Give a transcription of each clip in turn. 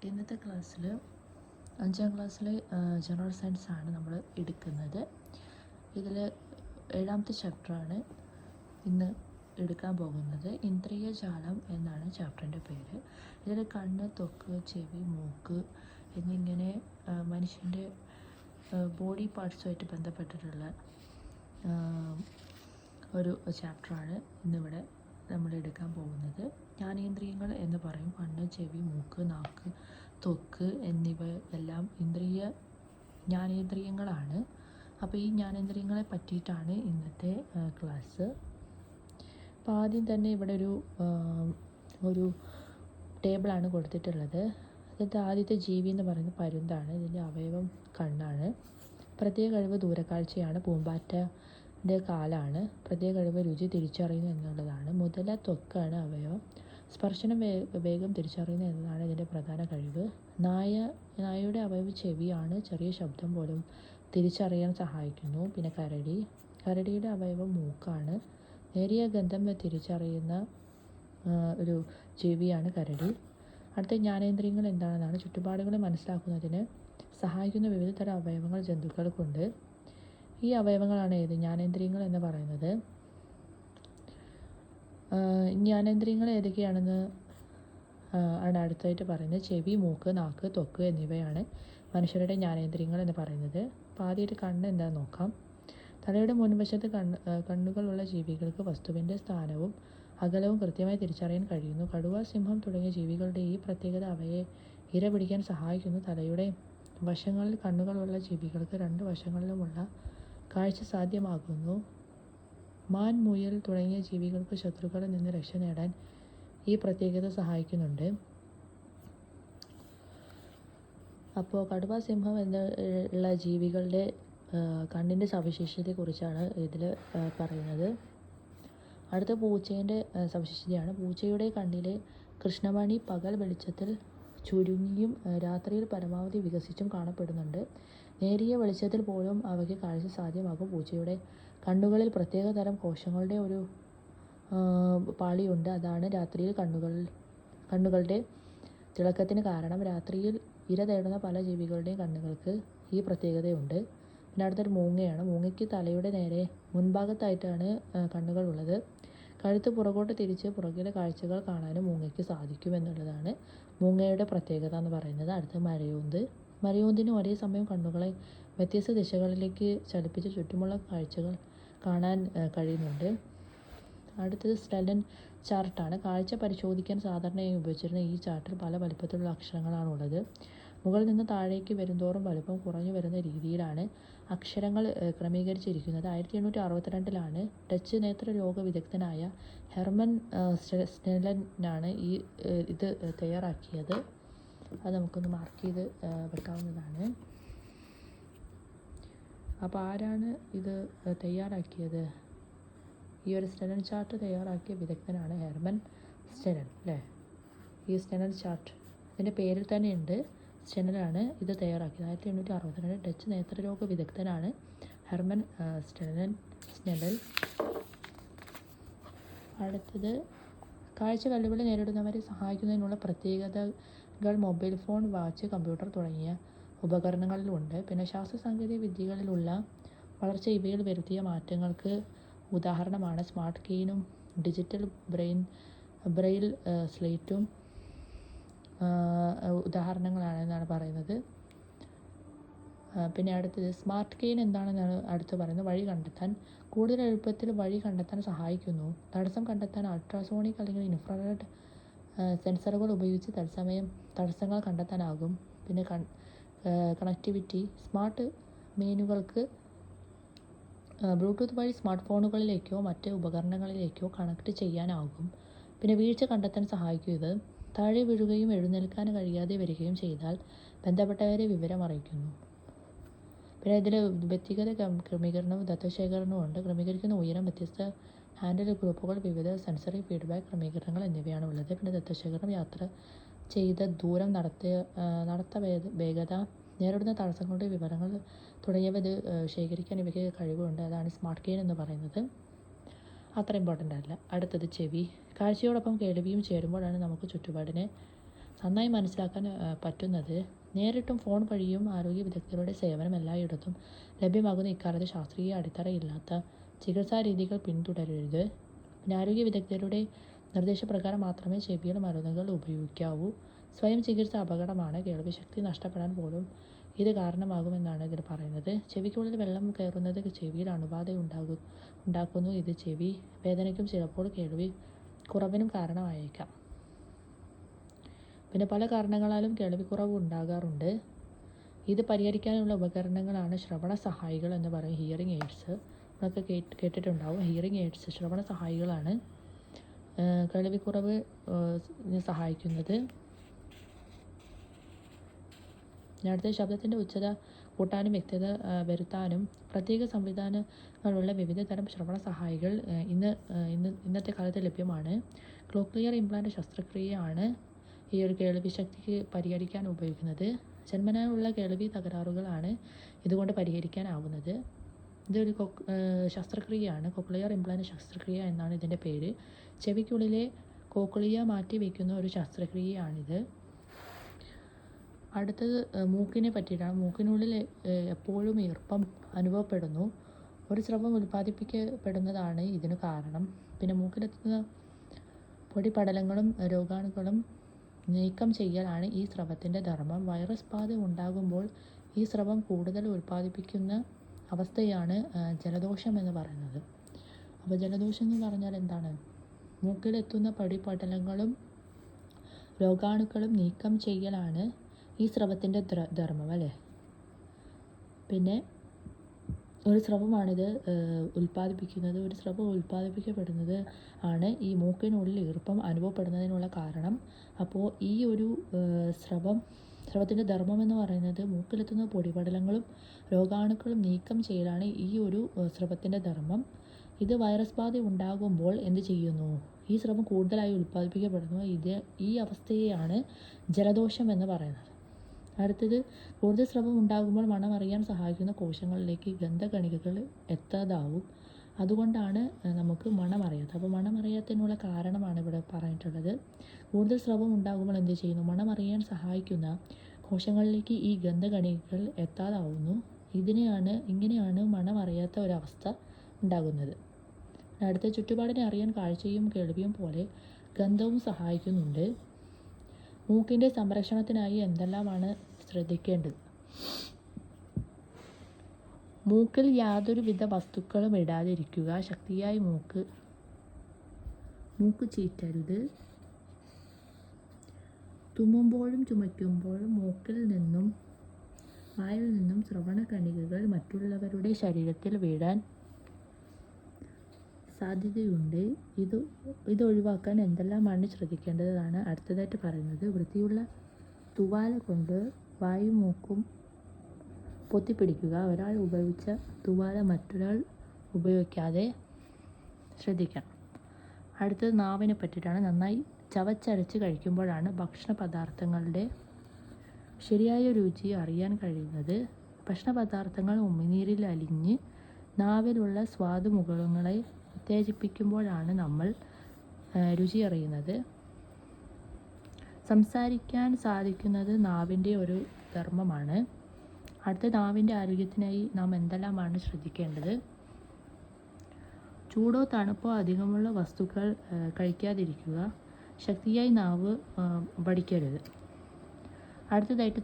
ഇന്നത്തെ ക്ലാസ്സിൽ 5ാം ക്ലാസ്സിലെ ജനറൽ സയൻസ് ആണ് നമ്മൾ എടുക്കുന്നത്. ഇതിൽ 7ാമത്തെ ചാപ്റ്ററാണ് ഇന്ന് എടുക്കാൻ പോകുന്നത്. ഇന്ദ്രിയജാലം എന്നാണ് ചാപ്റ്ററിൻ്റെ പേര്. ഇതിൽ കണ്ണ്, ത്വക്ക്, ചെവി, മൂക്ക് എന്നിങ്ങനെ മനുഷ്യൻ്റെ ബോഡി പാർട്സുമായിട്ട് ബന്ധപ്പെട്ടിട്ടുള്ള ഒരു ചാപ്റ്ററാണ് ഇന്നിവിടെ നമ്മൾ എടുക്കാൻ പോകുന്നത്. ജ്ഞാനേന്ദ്രിയങ്ങൾ എന്ന് പറയും. കണ്ണ്, ചെവി, മൂക്ക്, നാക്ക്, ത്വക്ക് എന്നിവ എല്ലാം ജ്ഞാനേന്ദ്രിയങ്ങളാണ്. അപ്പോൾ ഈ ജ്ഞാനേന്ദ്രിയങ്ങളെ പറ്റിയിട്ടാണ് ഇന്നത്തെ ക്ലാസ്. അപ്പോൾ ആദ്യം തന്നെ ഇവിടെ ഒരു ടേബിളാണ് കൊടുത്തിട്ടുള്ളത്. അതിൻ്റെ ആദ്യത്തെ ജീവി എന്ന് പറയുന്നത് പരുന്താണ്. ഇതിൻ്റെ അവയവം കണ്ണാണ്. പ്രത്യേക കഴിവ് ദൂരക്കാഴ്ചയാണ്. പൂമ്പാറ്റൻ്റെ കാലാണ്. പ്രത്യേക കഴിവ് രുചി തിരിച്ചറിയുന്നു എന്നുള്ളതാണ്. മുതല ത്വക്കാണ് അവയവം. സ്പർശനം വേഗം തിരിച്ചറിയുന്നു എന്നതാണ് ഇതിൻ്റെ പ്രധാന കഴിവ്. നായയുടെ അവയവം ചെവിയാണ്. ചെറിയ ശബ്ദം പോലും തിരിച്ചറിയാൻ സഹായിക്കുന്നു. പിന്നെ കരടിയുടെ അവയവം മൂക്കാണ്. നേരിയ ഗന്ധം തിരിച്ചറിയുന്ന ഒരു ജീവിയാണ് കരടി. അടുത്ത ജ്ഞാനേന്ദ്രിയങ്ങൾ എന്താണെന്നാണ്. ചുറ്റുപാടുകളെ മനസ്സിലാക്കുന്നതിന് സഹായിക്കുന്ന വിവിധ തരം അവയവങ്ങൾ ജന്തുക്കൾക്കുണ്ട്. ഈ അവയവങ്ങളാണ് ജ്ഞാനേന്ദ്രിയങ്ങൾ എന്ന് പറയുന്നത്. ജ്ഞാനേന്ദ്രിയങ്ങൾ ഏതൊക്കെയാണെന്ന് ആണ് അടുത്തായിട്ട് പറയുന്നത്. ചെവി, മൂക്ക്, നാക്ക്, ത്വക്ക് എന്നിവയാണ് മനുഷ്യരുടെ ജ്ഞാനേന്ദ്രിയങ്ങൾ എന്ന് പറയുന്നത്. അപ്പോൾ ആദ്യമായിട്ട് കണ്ണ് എന്താണെന്ന് നോക്കാം. തലയുടെ മുൻവശത്ത് കണ്ണുകളുള്ള ജീവികൾക്ക് വസ്തുവിൻ്റെ സ്ഥാനവും അകലവും കൃത്യമായി തിരിച്ചറിയാൻ കഴിയുന്നു. കടുവ, സിംഹം തുടങ്ങിയ ജീവികളുടെ ഈ പ്രത്യേകത അവയെ ഇര പിടിക്കാൻ സഹായിക്കുന്നു. തലയുടെ വശങ്ങളിൽ കണ്ണുകളുള്ള ജീവികൾക്ക് രണ്ട് വശങ്ങളിലുമുള്ള കാഴ്ച സാധ്യമാകുന്നു. മാൻ, മുയൽ തുടങ്ങിയ ജീവികൾക്ക് ശത്രുക്കളിൽ നിന്ന് രക്ഷ നേടാൻ ഈ പ്രത്യേകത സഹായിക്കുന്നുണ്ട്. അപ്പോൾ കടുവ, സിംഹം എന്നുള്ള ജീവികളുടെ കണ്ണിൻ്റെ സവിശേഷതയെക്കുറിച്ചാണ് ഇതിൽ പറയുന്നത്. അടുത്ത പൂച്ചേൻ്റെ സവിശേഷതയാണ്. പൂച്ചയുടെ കണ്ണിലെ കൃഷ്ണമണി പകൽ വെളിച്ചത്തിൽ ചുരുങ്ങിയും രാത്രിയിൽ പരമാവധി വികസിച്ചും കാണപ്പെടുന്നുണ്ട്. നേരിയ വെളിച്ചത്തിൽ പോലും അവയ്ക്ക് കാഴ്ച സാധ്യമാകും. പൂച്ചയുടെ കണ്ണുകളിൽ പ്രത്യേക തരം കോശങ്ങളുടെ ഒരു പാളിയുണ്ട്. അതാണ് രാത്രിയിൽ കണ്ണുകളുടെ തിളക്കത്തിന് കാരണം. രാത്രിയിൽ ഇര തേടുന്ന പല ജീവികളുടെയും കണ്ണുകൾക്ക് ഈ പ്രത്യേകതയുണ്ട്. പിന്നെ അടുത്തൊരു മൂങ്ങയാണ്. മൂങ്ങയ്ക്ക് തലയുടെ നേരെ മുൻഭാഗത്തായിട്ടാണ് കണ്ണുകൾ ഉള്ളത്. കഴുത്ത് പുറകോട്ട് തിരിച്ച് പുറകിലെ കാഴ്ചകൾ കാണാനും മൂങ്ങയ്ക്ക് സാധിക്കുമെന്നുള്ളതാണ് മൂങ്ങയുടെ പ്രത്യേകത എന്ന് പറയുന്നത്. അടുത്ത മരയോന്തിന് ഒരേ സമയം കണ്ണുകളെ വ്യത്യസ്ത ദിശകളിലേക്ക് ചലിപ്പിച്ച് ചുറ്റുമുള്ള കാഴ്ചകൾ കാണാൻ കഴിയുന്നുണ്ട്. അടുത്തത് സ്നെല്ലൻ ചാർട്ടാണ്. കാഴ്ച പരിശോധിക്കാൻ സാധാരണയായി ഉപയോഗിച്ചിരുന്ന ഈ ചാർട്ടിൽ പല വലിപ്പത്തിലുള്ള അക്ഷരങ്ങളാണുള്ളത്. മുകളിൽ നിന്ന് താഴേക്ക് വരുന്തോറും വലുപ്പം കുറഞ്ഞു വരുന്ന രീതിയിലാണ് അക്ഷരങ്ങൾ ക്രമീകരിച്ചിരിക്കുന്നത്. 1862 ഡച്ച് നേത്രരോഗ വിദഗ്ധനായ ഹെർമൻ സ്നെല്ലനാണ് ഇത് തയ്യാറാക്കിയത്. അത് നമുക്കൊന്ന് മാർക്ക് ചെയ്ത് വെക്കാവുന്നതാണ്. അപ്പോൾ ആരാണ് ഇത് തയ്യാറാക്കിയത്? ഈ ഒരു സ്നെല്ലൻ ചാർട്ട് തയ്യാറാക്കിയ വിദഗ്ധനാണ് ഹെർമൻ സ്നെല്ലൻ അല്ലേ. ഈ സ്നെല്ലൻ ചാർട്ട് ഇതിൻ്റെ പേരിൽ തന്നെ ഉണ്ട്. സ്നെല്ലനാണ് ഇത് തയ്യാറാക്കിയത്. 1862 ഡച്ച് നേത്രരോഗ വിദഗ്ധനാണ് ഹെർമൻ സ്നെല്ലൻ. അടുത്തത് കാഴ്ച വെല്ലുവിളി നേരിടുന്നവരെ സഹായിക്കുന്നതിനുള്ള പ്രത്യേകതകൾ മൊബൈൽ ഫോൺ, വാച്ച്, കമ്പ്യൂട്ടർ തുടങ്ങിയ ഉപകരണങ്ങളിലുണ്ട്. പിന്നെ ശാസ്ത്ര സാങ്കേതിക വിദ്യകളിലുള്ള വളർച്ച ഇവയിൽ വരുത്തിയ മാറ്റങ്ങൾക്ക് ഉദാഹരണമാണ് സ്മാർട്ട് കീനും ഡിജിറ്റൽ ബ്രെയിൽ സ്ലേറ്റും ഉദാഹരണങ്ങളാണെന്നാണ് പറയുന്നത്. പിന്നെ അടുത്തത് സ്മാർട്ട് കെയിൻ എന്താണെന്നാണ് അടുത്ത് പറയുന്നത്. വഴി കണ്ടെത്താൻ കൂടുതൽ എളുപ്പത്തിൽ വഴി കണ്ടെത്താൻ സഹായിക്കുന്നു. തടസ്സം കണ്ടെത്താൻ അൾട്രാസോണിക് അല്ലെങ്കിൽ ഇൻഫ്രാറെഡ് സെൻസറുകൾ ഉപയോഗിച്ച് തത്സമയം തടസ്സങ്ങൾ കണ്ടെത്താനാകും. പിന്നെ കണക്ടിവിറ്റി സ്മാർട്ട് മെനുകൾക്ക് ബ്ലൂടൂത്ത് വഴി സ്മാർട്ട് ഫോണുകളിലേക്കോ മറ്റ് ഉപകരണങ്ങളിലേക്കോ കണക്ട് ചെയ്യാനാകും. പിന്നെ വീഴ്ച കണ്ടെത്താൻ സഹായിക്കും. ഇത് താഴെ വീഴുകയും എഴുന്നേൽക്കാൻ കഴിയാതെ വരികയും ചെയ്താൽ ബന്ധപ്പെട്ടവരെ വിവരം അറിയിക്കുന്നു. പിന്നെ ഇതിൽ വ്യക്തിഗത ക്രമീകരണവും ദത്തശേഖരണവും ഉണ്ട്. ക്രമീകരിക്കുന്ന ഉയരം, വ്യത്യസ്ത ഹാൻഡിൽ ഗ്രൂപ്പുകൾ, വിവിധ സെൻസറി ഫീഡ്ബാക്ക് ക്രമീകരണങ്ങൾ എന്നിവയാണ് ഉള്ളത്. പിന്നെ ദത്തശേഖരണം യാത്ര ചെയ്ത ദൂരം, നടത്ത വേഗത, നേരിടുന്ന തടസ്സങ്ങളുടെ വിവരങ്ങൾ തുടങ്ങിയവ ഇത് ശേഖരിക്കാൻ ഇവയ്ക്ക് കഴിവുണ്ട്. അതാണ് സ്മാർട്ട് കെയിൻ എന്ന് പറയുന്നത്. അത്ര ഇമ്പോർട്ടൻ്റ് അല്ല. അടുത്തത് ചെവി. കാഴ്ചയോടൊപ്പം കേൾവിയും ചേരുമ്പോഴാണ് നമുക്ക് ചുറ്റുപാടിനെ നന്നായി മനസ്സിലാക്കാൻ പറ്റുന്നത് നേരിട്ടും ഫോൺ വഴിയും ആരോഗ്യ വിദഗ്ധരുടെ സേവനം എല്ലായിടത്തും ലഭ്യമാകുന്ന ഇക്കാലത്ത് ശാസ്ത്രീയ അടിത്തറയില്ലാത്ത ചികിത്സാ രീതികൾ പിന്തുടരരുത്. പിന്നെ ആരോഗ്യ വിദഗ്ധരുടെ നിർദ്ദേശപ്രകാരം മാത്രമേ ചെവിയിൽ മരുന്നുകൾ ഉപയോഗിക്കാവൂ. സ്വയം ചികിത്സ അപകടമാണ്. കേൾവിശക്തി നഷ്ടപ്പെടാൻ പോലും ഇത് കാരണമാകുമെന്നാണ് ഇതിൽ പറയുന്നത്. ചെവിക്കുള്ളിൽ വെള്ളം കയറുന്നത് ചെവിയിൽ അണുബാധ ഉണ്ടാക്കുന്നു. ഇത് ചെവി വേദനയ്ക്കും ചിലപ്പോൾ കേൾവി കുറവിനും കാരണമായേക്കാം. പിന്നെ പല കാരണങ്ങളാലും കേൾവിക്കുറവ് ഉണ്ടാകാറുണ്ട്. ഇത് പരിഹരിക്കാനുള്ള ഉപകരണങ്ങളാണ് ശ്രവണ സഹായികൾ എന്ന് പറയും. ഹിയറിംഗ് എയ്ഡ്സ് എന്നൊക്കെ കേട്ടിട്ടുണ്ടാവും. ഹിയറിംഗ് എയ്ഡ്സ് ശ്രവണ സഹായികളാണ് കേൾവിക്കുറവ് സഹായിക്കുന്നത്. അടുത്ത ശബ്ദത്തിൻ്റെ ഉച്ചത കൂട്ടാനും വ്യക്തത വരുത്താനും പ്രത്യേക സംവിധാനങ്ങളുള്ള വിവിധ തരം ശ്രവണ സഹായികൾ ഇന്നത്തെ കാലത്ത് ലഭ്യമാണ്. കോക്ലിയർ ഇംപ്ലാന്റ് ശസ്ത്രക്രിയയാണ് ഈ ഒരു കേൾവിശക്തിക്ക് പരിഹരിക്കാൻ ഉപയോഗിക്കുന്നത്. ജന്മനായുള്ള കേൾവി തകരാറുകളാണ് ഇതുകൊണ്ട് പരിഹരിക്കാനാവുന്നത്. ഇതൊരു ശസ്ത്രക്രിയയാണ്. കോക്ലിയർ ഇംപ്ലാന്റ് ശസ്ത്രക്രിയ എന്നാണ് ഇതിൻ്റെ പേര്. ചെവിക്കുള്ളിലെ കോക്ലിയ മാറ്റി വയ്ക്കുന്ന ഒരു ശസ്ത്രക്രിയയാണിത്. അടുത്തത് മൂക്കിനെ പറ്റിയിട്ടാണ്. മൂക്കിനുള്ളിൽ എപ്പോഴും ഈർപ്പം അനുഭവപ്പെടുന്നു. ഒരു സ്രവം ഉൽപ്പാദിപ്പിക്കപ്പെടുന്നതാണ് ഇതിനു കാരണം. പിന്നെ മൂക്കിലെത്തുന്ന പൊടിപടലങ്ങളും രോഗാണുക്കളും നീക്കം ചെയ്യലാണ് ഈ സ്രവത്തിൻ്റെ ധർമ്മം. വൈറസ് ബാധ ഉണ്ടാകുമ്പോൾ ഈ സ്രവം കൂടുതൽ ഉൽപ്പാദിപ്പിക്കുന്ന അവസ്ഥയാണ് ജലദോഷം എന്ന് പറയുന്നത്. അപ്പോൾ ജലദോഷം എന്ന് പറഞ്ഞാൽ എന്താണ്? മൂക്കിലെത്തുന്ന പൊടിപടലങ്ങളും രോഗാണുക്കളും നീക്കം ചെയ്യലാണ് ഈ സ്രവത്തിൻ്റെ ധർമ്മം അല്ലേ. പിന്നെ ഒരു സ്രവമാണിത് ഉൽപ്പാദിപ്പിക്കുന്നത്. ഒരു സ്രവം ഉൽപ്പാദിപ്പിക്കപ്പെടുന്നത് ആണ് ഈ മൂക്കിനുള്ളിൽ ഈർപ്പം അനുഭവപ്പെടുന്നതിനുള്ള കാരണം. അപ്പോൾ ഈ ഒരു സ്രവത്തിൻ്റെ ധർമ്മം എന്ന് പറയുന്നത് മൂക്കിലെത്തുന്ന പൊടിപടലങ്ങളും രോഗാണുക്കളും നീക്കം ചെയ്യലാണ് ഈ ഒരു സ്രവത്തിൻ്റെ ധർമ്മം. ഇത് വൈറസ് ബാധ ഉണ്ടാകുമ്പോൾ എന്ത് ചെയ്യുന്നു? ഈ സ്രവം കൂടുതലായി ഉൽപ്പാദിപ്പിക്കപ്പെടുന്നു. ഈ അവസ്ഥയെയാണ് ജലദോഷം എന്ന് പറയുന്നത്. അടുത്തത് കൂടുതൽ സ്രവം ഉണ്ടാകുമ്പോൾ മണമറിയാൻ സഹായിക്കുന്ന കോശങ്ങളിലേക്ക് ഗന്ധകണികകൾ എത്താതാവും. അതുകൊണ്ടാണ് നമുക്ക് മണമറിയാത്തത്. അപ്പോൾ മണമറിയാത്തതിനുള്ള കാരണമാണ് ഇവിടെ പറഞ്ഞിട്ടുള്ളത്. കൂടുതൽ സ്രവം ഉണ്ടാകുമ്പോൾ എന്ത് ചെയ്യുന്നു? മണമറിയാൻ സഹായിക്കുന്ന കോശങ്ങളിലേക്ക് ഈ ഗന്ധകണികകൾ എത്താതാവുന്നു. ഇങ്ങനെയാണ് മണമറിയാത്ത ഒരവസ്ഥ ഉണ്ടാകുന്നത്. അടുത്ത ചുറ്റുപാടിനെ അറിയാൻ കാഴ്ചയും കേൾവിയും പോലെ ഗന്ധവും സഹായിക്കുന്നുണ്ട്. മൂക്കിൻ്റെ സംരക്ഷണത്തിനായി എന്തെല്ലാമാണ് ശ്രദ്ധിക്കേണ്ടത്? മൂക്കിൽ യാതൊരുവിധ വസ്തുക്കളും ഇടാതിരിക്കുക. ശക്തിയായി മൂക്ക് ചീറ്റരുത്. തുമ്മുമ്പോഴും ചുമയ്ക്കുമ്പോഴും മൂക്കിൽ നിന്നും വായിൽ നിന്നും ശ്രവണകണികകൾ മറ്റുള്ളവരുടെ ശരീരത്തിൽ വീഴാൻ സാധ്യതയുണ്ട്. ഇതൊഴിവാക്കാൻ എന്തെല്ലാമാണ് ശ്രദ്ധിക്കേണ്ടതാണ് അടുത്തതായിട്ട് പറയുന്നത്. വൃത്തിയുള്ള തുവാല കൊണ്ട് വായും മൂക്കും പൊത്തിപ്പിടിക്കുക. ഒരാൾ ഉപയോഗിച്ച തുവാല മറ്റൊരാൾ ഉപയോഗിക്കാതെ ശ്രദ്ധിക്കണം. അടുത്തത് നാവിനെ പറ്റിയിട്ടാണ്. നന്നായി ചവച്ചരച്ച് കഴിക്കുമ്പോഴാണ് ഭക്ഷണ പദാർത്ഥങ്ങളുടെ ശരിയായ രുചി അറിയാൻ കഴിയുന്നത്. ഭക്ഷണപദാർത്ഥങ്ങൾ ഉമിനീരിൽ അലിഞ്ഞ് നാവിലുള്ള സ്വാദുമുഖങ്ങളെ ഉത്തേജിപ്പിക്കുമ്പോഴാണ് നമ്മൾ രുചി അറിയുന്നത്. സംസാരിക്കാൻ സാധിക്കുന്നത് നാവിൻ്റെ ഒരു ധർമ്മമാണ്. അടുത്ത നാവിൻ്റെ ആരോഗ്യത്തിനായി നാം എന്തെല്ലാമാണ് ശ്രദ്ധിക്കേണ്ടത്? ചൂടോ തണുപ്പോ അധികമുള്ള വസ്തുക്കൾ കഴിക്കാതിരിക്കുക. ശക്തിയായി നാവ് വടിക്കരുത്. അടുത്തതായിട്ട്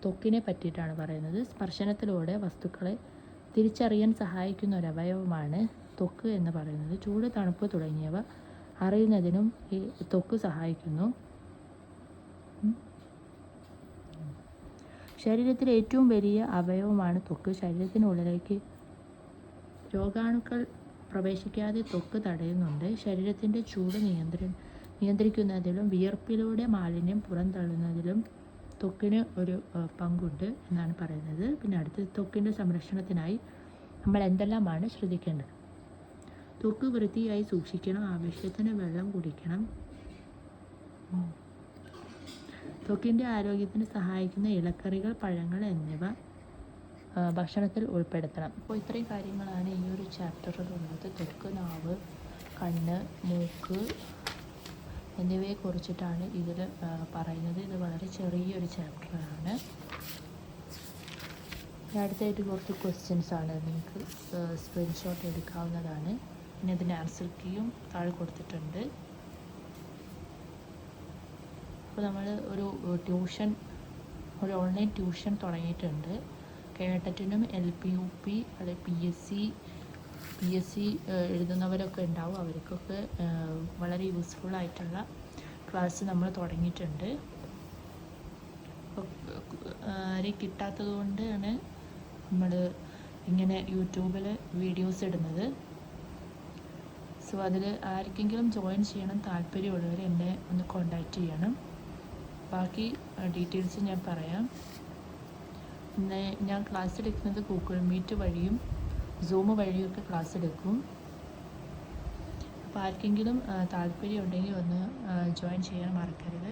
ത്വക്കിനെ പറ്റിയിട്ടാണ് പറയുന്നത്. സ്പർശനത്തിലൂടെ വസ്തുക്കളെ തിരിച്ചറിയാൻ സഹായിക്കുന്ന ഒരു അവയവമാണ് ത്വക്ക് എന്ന് പറയുന്നത്. ചൂട്, തണുപ്പ് തുടങ്ങിയവ അറിയുന്നതിനും ഈ ത്വക്ക് സഹായിക്കുന്നു. ശരീരത്തിലെ ഏറ്റവും വലിയ അവയവമാണ് ത്വക്ക്. ശരീരത്തിനുള്ളിലേക്ക് രോഗാണുക്കൾ പ്രവേശിക്കാതെ ത്വക്ക് തടയുന്നുണ്ട്. ശരീരത്തിൻ്റെ ചൂട് നിയന്ത്രിക്കുന്നതിലും വിയർപ്പിലൂടെ മാലിന്യം പുറന്തള്ളുന്നതിലും ത്വക്കിന് ഒരു പങ്കുണ്ട് എന്നാണ് പറയുന്നത്. പിന്നെ അടുത്ത് ത്വക്കിൻ്റെ സംരക്ഷണത്തിനായി നമ്മൾ എന്തെല്ലാമാണ് ശ്രദ്ധിക്കേണ്ടത്? ത്വക്ക് വൃത്തിയായി സൂക്ഷിക്കണം. ആവശ്യത്തിന് വെള്ളം കുടിക്കണം. ത്വക്കിൻ്റെ ആരോഗ്യത്തിന് സഹായിക്കുന്ന ഇലക്കറികൾ, പഴങ്ങൾ എന്നിവ ഭക്ഷണത്തിൽ ഉൾപ്പെടുത്തണം. അപ്പോൾ ഇത്രയും കാര്യങ്ങളാണ് ഈ ഒരു ചാപ്റ്ററിലുള്ളത്. ത്വക്ക്, നാവ്, കണ്ണ്, മൂക്ക്, എന്നിവയെക്കുറിച്ചിട്ടാണ് ഇതിൽ പറയുന്നത്. ഇത് വളരെ ചെറിയൊരു ചാപ്റ്ററാണ്. അടുത്തായിട്ട് കുറച്ച് ക്വസ്റ്റ്യൻസ് ആണ്, നിങ്ങൾക്ക് സ്ക്രീൻഷോട്ട് എടുക്കാവുന്നതാണ്. പിന്നെ ഇതിൻ്റെ ആൻസർ കീയും താഴെ കൊടുത്തിട്ടുണ്ട്. അപ്പോൾ നമ്മൾ ഒരു ഓൺലൈൻ ട്യൂഷൻ തുടങ്ങിയിട്ടുണ്ട്. കേട്ടറ്റിനും LP-UP അല്ലെങ്കിൽ PSC എഴുതുന്നവരൊക്കെ ഉണ്ടാവും. അവർക്കൊക്കെ വളരെ യൂസ്ഫുൾ ആയിട്ടുള്ള ക്ലാസ് നമ്മൾ തുടങ്ങിയിട്ടുണ്ട്. ആരെയും കിട്ടാത്തത് കൊണ്ടാണ് നമ്മൾ ഇങ്ങനെ യൂട്യൂബിൽ വീഡിയോസ് ഇടുന്നത്. സോ അതിൽ ആർക്കെങ്കിലും ജോയിൻ ചെയ്യണം താല്പര്യമുള്ളവർ എന്നെ ഒന്ന് കോണ്ടാക്റ്റ് ചെയ്യണം. ബാക്കി ഡീറ്റെയിൽസ് ഞാൻ പറയാം. ഞാൻ ക്ലാസ് എടുക്കുന്നത് ഗൂഗിൾ മീറ്റ് വഴിയും സൂം വഴിയൊക്കെ ക്ലാസ് എടുക്കും. അപ്പോൾ ആർക്കെങ്കിലും താല്പര്യമുണ്ടെങ്കിൽ ഒന്ന് ജോയിൻ ചെയ്യാൻ മറക്കരുത്.